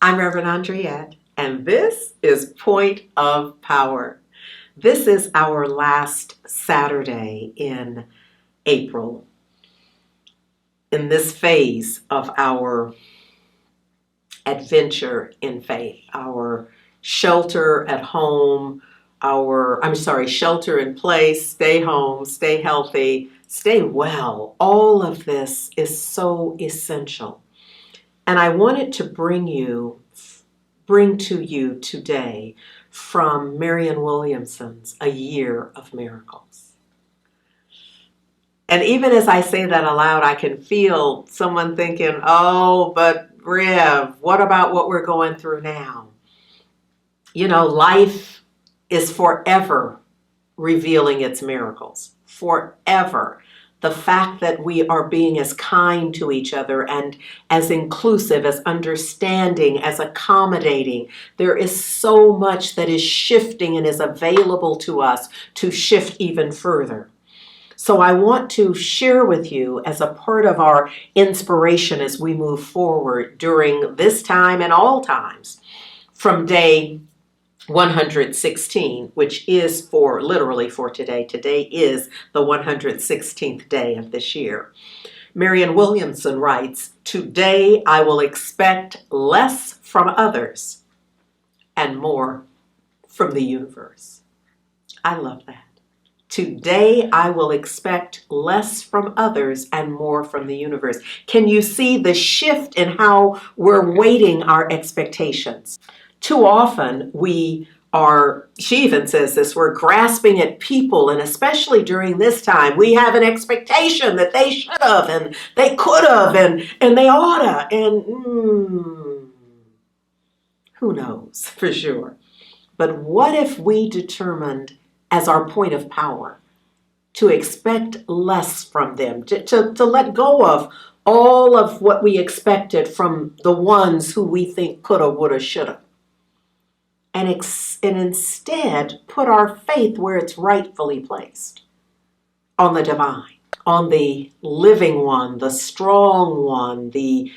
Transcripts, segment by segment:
I'm Reverend Andriette, and this is Point of Power. This is our last Saturday in April, in this phase of our adventure in faith, our shelter at home, shelter in place, stay home, stay healthy, stay well. All of this is so essential. And I wanted to bring to you today from Marianne Williamson's A Year of Miracles. And even as I say that aloud, I can feel someone thinking, oh, but Rev, what about what we're going through now? You know, life is forever revealing its miracles. Forever. The fact that we are being as kind to each other and as inclusive, as understanding, as accommodating. There is so much that is shifting and is available to us to shift even further. So I want to share with you as a part of our inspiration as we move forward during this time and all times from day 116, which is literally for today. Today is the 116th day of this year. Marianne Williamson writes, "Today I will expect less from others and more from the universe." I love that. Today I will expect less from others and more from the universe. Can you see the shift in how we're weighting our expectations? Too often she even says this, we're grasping at people, and especially during this time, we have an expectation that they should have, and they could have, and they oughta, and who knows for sure. But what if we determined as our point of power to expect less from them, to let go of all of what we expected from the ones who we think coulda, woulda, shoulda, and instead put our faith where it's rightfully placed, on the divine, on the living one, the strong one, the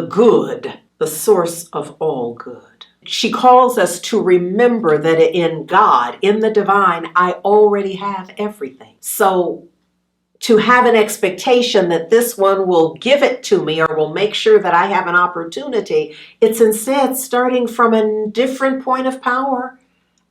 good, the source of all good. She calls us to remember that in God, in the divine, I already have everything. So to have an expectation that this one will give it to me or will make sure that I have an opportunity, it's instead starting from a different point of power,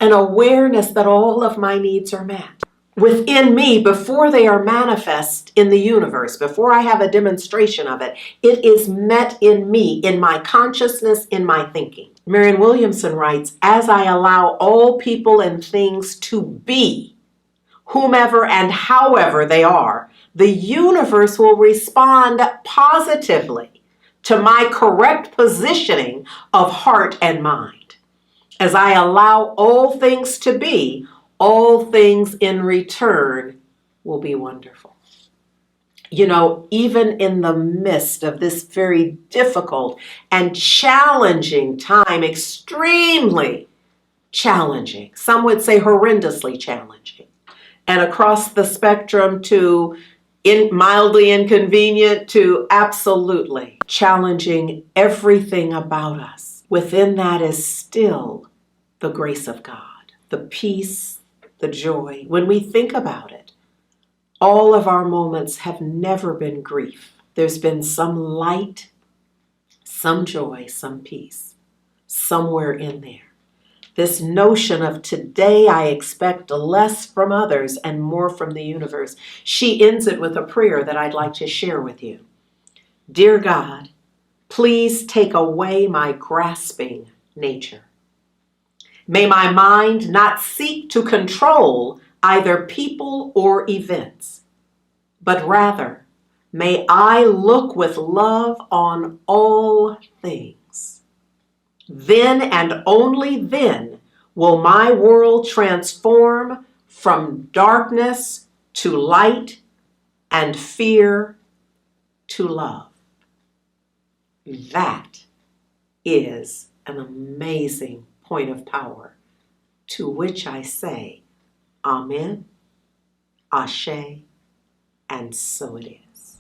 an awareness that all of my needs are met within me before they are manifest in the universe, before I have a demonstration of it. It is met in me, in my consciousness, in my thinking. Marianne Williamson writes, "As I allow all people and things to be, whomever and however they are, the universe will respond positively to my correct positioning of heart and mind. As I allow all things to be, all things in return will be wonderful." You know, even in the midst of this very difficult and challenging time, extremely challenging, some would say horrendously challenging, and across the spectrum to mildly inconvenient to absolutely challenging everything about us. Within that is still the grace of God, the peace, the joy. When we think about it, all of our moments have never been grief. There's been some light, some joy, some peace, somewhere in there. This notion of today I expect less from others and more from the universe. She ends it with a prayer that I'd like to share with you. "Dear God, please take away my grasping nature. May my mind not seek to control either people or events, but rather may I look with love on all things. Then and only then will my world transform from darkness to light and fear to love." That is an amazing point of power, to which I say, Amen, Ashe, and so it is.